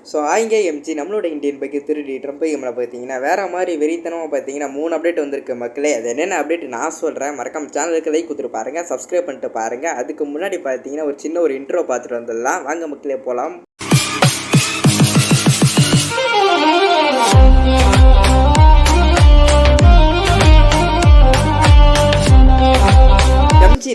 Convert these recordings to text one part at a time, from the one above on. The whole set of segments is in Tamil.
ஸோ ஆயிங்க எம்ஜி நம்மளோட இந்தியன் பைக்கு திருடி ட்ரம்ப் கேமில் பார்த்தீங்கன்னா வேறு மாதிரி வெறித்தனமாக பார்த்தீங்கன்னா 3 அப்டேட் வந்திருக்கு மக்களே. அது என்னென்ன அப்டேட் நான் சொல்கிறேன். மறக்காம சேனலுக்கு லைக் கொடுத்துட்டு பாருங்கள், சப்ஸ்கிரைப் பண்ணிட்டு பாருங்கள். அதுக்கு முன்னாடி பார்த்தீங்கன்னா ஒரு சின்ன ஒரு இன்ட்ரோ பார்த்துட்டு வந்துடலாம். வாங்க மக்களே போகலாம்.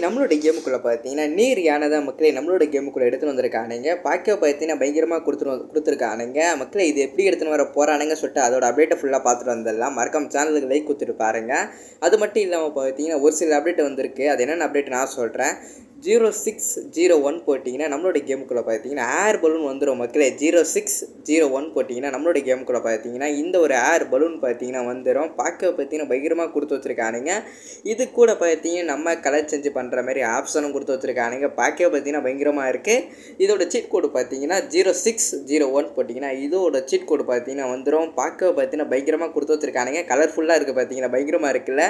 நம்மளோட கேமுக்குள்ளே பார்த்தீங்கன்னா நீர் யானை தான் மக்களே நம்மளோட கேமுக்குள்ளே எடுத்துன்னு வந்திருக்கானுங்க. பார்க்க பார்த்தீங்கன்னா பயங்கரமாக கொடுத்துருக்கானுங்க மக்களே. இது எப்படி எடுத்துன்னு வர போகிறானுங்க சொல்லிட்டு அதோட அப்டேட்டை ஃபுல்லாக பார்த்துட்டு வந்துடலாம். மறக்காம சேனலுக்கு லைக் கொடுத்துட்டு பாருங்கள். அது மட்டும் இல்லாமல் பார்த்தீங்கன்னா ஒரு சில அப்டேட் வந்திருக்கு. அது என்னென்ன அப்டேட் நான் சொல்கிறேன். 0601 போட்டிங்கன்னா நம்மளோட கேமுக்குள்ளே பார்த்தீங்கன்னா ஏர் பலூன் வந்துடும் மக்களே. 0601 போட்டிங்கன்னா நம்மளோட கேமுக்குள்ளே பார்த்தீங்கன்னா இந்த ஒரு ஏர் பலூன் பார்த்தீங்கன்னா வந்துடும். பார்க்க பார்த்தீங்கன்னா பயங்கரமாக கொடுத்து வச்சுருக்கானுங்க. இது கூட பார்த்தீங்கன்னா நம்ம கலர் செஞ்சு பண்ணுற மாதிரி ஆப்ஷனும் கொடுத்து வச்சுருக்கானுங்க. பார்க்க பார்த்தீங்கன்னா பயங்கரமாக இருக்குது. இதோட சீட் கோடு பார்த்தீங்கன்னா 0601 போட்டிங்கன்னா இதோட சீட் கோடு பார்த்தீங்கன்னா வந்துடும். பார்க்க பார்த்தீங்கன்னா பயங்கரமாக கொடுத்து வச்சுருக்கானுங்க. கலர்ஃபுல்லாக இருக்குது பார்த்தீங்கன்னா பயங்கரமாக இருக்குல்ல.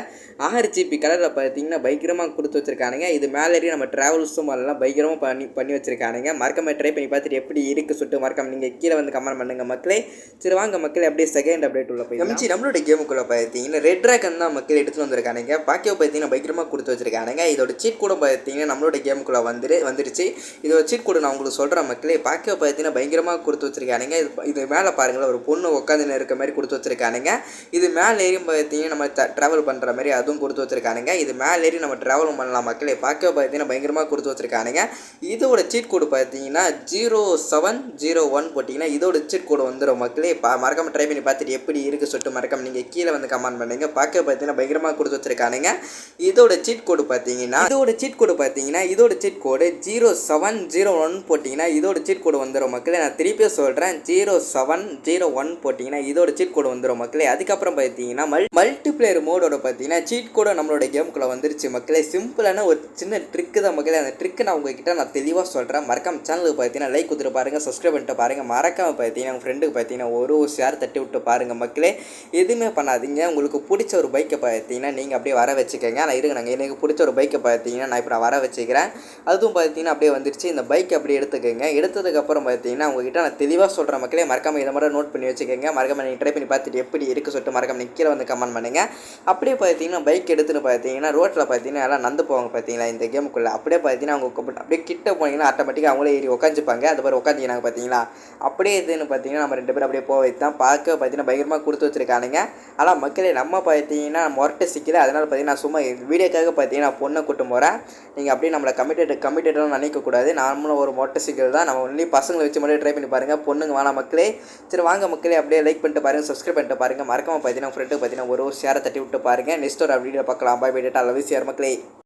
6GB கலரில் பார்த்தீங்கன்னா பயங்கரமாக கொடுத்து வச்சுருக்கானுங்க. இது மேலேயே நம்ம ட்ராவல்ஸும் எல்லாம் பயங்கரமாக பண்ணி வச்சுருக்கானுங்க. மறக்காம ட்ரை பண்ணி பார்த்துட்டு எப்படி இருக்குது சொல்லிட்டு மறக்காம நீங்கள் கீழே வந்து கமெண்ட் பண்ணுங்கள் மக்களே. சரி வாங்க மக்களே அப்படியே செகண்ட் அப்டேட் உள்ள போய் நம்மளோட கேமுக்குள்ளே பார்த்தீங்கன்னா ரெட் ட்ராகன் தான் மக்கள் எடுத்துகிட்டு வந்திருக்கானுங்க. பாக்கியோ பார்த்தீங்கன்னா பயங்கரமாக கொடுத்து வச்சுருக்கானுங்க. இதோட சீட் கூட பார்த்தீங்கன்னா நம்மளோட கேமுக்குள்ளே வந்துருச்சு. இதோட சீட் கூட நான் உங்களுக்கு சொல்கிறேன் மக்களே. பாக்கியோ பார்த்தீங்கன்னா பயங்கரமாக கொடுத்து வச்சுருக்கானுங்க. இது மேலே பாருங்களேன் ஒரு பொண்ணு உட்காந்து இருக்க மாதிரி கொடுத்து வச்சுருக்கானுங்க. இது மேலே ஏறி பார்த்தீங்கன்னா நம்ம ட்ராவல் பண்ணுற மாதிரி அதுவும் கொடுத்து வச்சுருக்கானுங்க. இது மேலே ஏறி நம்ம ட்ராவலும் பண்ணலாம் மக்களே. பாக்கியோ பார்த்தீங்கன்னா பயங்கரமாக கொடுத்து வச்சிருக்கானுங்க. இதோட சீட் கோடு பார்த்தீங்கன்னா 0701 போட்டிங்கன்னா இதோட சீட் கோடு வந்துடும் மக்களே. மறக்காம ட்ரை பண்ணி பார்த்துட்டு எப்படி இருக்குது சொல்லிட்டு மறக்காம நீங்கள் கீழே வந்து கமெண்ட் பண்ணுங்க. பார்க்க பார்த்தீங்கன்னா பயங்கரமாக கொடுத்து வச்சிருக்கானுங்க. இதோட சீட் கோடு பார்த்தீங்கன்னா இதோட சீட் கோடு 0701 போட்டிங்கன்னா இதோட சீட் கோடு வந்துடும் மக்களே. நான் திருப்பியும் சொல்கிறேன் 0701 போட்டிங்கன்னா இதோட சீட் கோடு வந்துடும் மக்களே. அதுக்கப்புறம் பார்த்தீங்கன்னா மல்டிப்ளேயர் மோடோட பார்த்தீங்கன்னா சீட் கோட நம்மளோட கேமுக்குள்ளே வந்துருச்சு மக்களே. சிம்பிளான ஒரு சின்ன ட்ரிக்கு தான் மக்களே. அந்த ட்ரிக்கு நான் உங்ககிட்ட நான் தெளிவாக சொல்கிறேன். மறக்காம சேனலுக்கு பார்த்தீங்கன்னா லைக் கொடுத்துட்டு பாருங்கள், சப்ஸ்கிரைப் பண்ணிட்டு பாருங்கள். மறக்காம பார்த்தீங்கன்னா உங்கள் ஃப்ரெண்டுக்கு பார்த்தீங்கன்னா ஒரு ஷேர் தட்டி விட்டு பாருங்கள் மக்களே. எதுவுமே பண்ணாதீங்க. உங்களுக்கு பிடிச்ச ஒரு பைக்கை பார்த்தீங்கன்னா நீங்கள் அப்படியே வர வச்சுக்கோங்க. நான் நாங்கள் எனக்கு பிடிச்ச ஒரு பைக்கை பார்த்தீங்கன்னா நான் இப்போ நான் வர வச்சுக்கிறேன். அதுவும் பார்த்தீங்கன்னா அப்படியே வந்துருச்சு. இந்த பைக் அப்படியே எடுத்துக்கோங்க. எடுத்ததுக்கப்புறம் பார்த்தீங்கன்னா உங்ககிட்ட நான் தெளிவாக சொல்கிறேன் மக்களே. மறக்காம இதை மட்டும் நோட் பண்ணி வச்சுக்கோங்க. மறக்காம நீங்கள் ட்ரை பண்ணி பார்த்துட்டு எப்படி இருக்குது சொல்லிட்டு மறக்காம நீங்கள் கீழே வந்து கமெண்ட் பண்ணுங்கள். அப்படியே பார்த்தீங்கன்னா பைக் எடுத்துன்னு பார்த்தீங்கன்னா ரோட்டில் பார்த்தீங்கன்னா எல்லாம் நடந்து போவாங்க பார்த்தீங்களா இந்த கேமுக்குள்ளே. அப்படியே பார்த்தீங்கன்னா அவங்க அப்படியே கிட்ட போனீங்கன்னா ஆட்டோமேட்டிக்காக அவங்களே ஏறி உட்காந்துப்பாங்க. அது மாதிரி உட்காந்துக்கினாங்க பார்த்தீங்களா. அப்படியே இதுன்னு பார்த்தீங்கன்னா நம்ம 2 பேரும் அப்படியே போக வைத்து தான் பார்க்க பார்த்தீங்கன்னா பயங்கரமாக கொடுத்து வச்சுருக்கானுங்க. ஆனால் மக்களே நம்ம பார்த்தீங்கன்னா மொரட்டை சிக்கல. அதனால் பார்த்தீங்கன்னா சும்மா வீடியோக்காக பார்த்தீங்கன்னா பொண்ணை கூட்டும் போகிறேன். நீங்கள் அப்படியே நம்மளை கமிட்டட்லாம் நினைக்கக்கூடாது. நாமளும் ஒரு மொரட்டை சிக்கல் தான். நம்ம ஒன்லி பசங்களை வச்சு மட்டும் ட்ரை பண்ணி பாருங்கள். பொண்ணுங்க வேணாம் மக்களே. சரி வாங்க மக்களே அப்படியே லைக் பண்ணிட்டு பாருங்கள், சப்ஸ்கிரைப் பண்ணிட்டு பாருங்கள். மறக்காம பார்த்தீங்கன்னா ஃப்ரெண்டுக்கு பார்த்தீங்கன்னா ஒரு ஷேரை தட்டி விட்டு பாருங்கள். நெக்ஸ்ட் ஒரு வீடியோ பார்க்கலாம். Bye bye data love you மக்களே.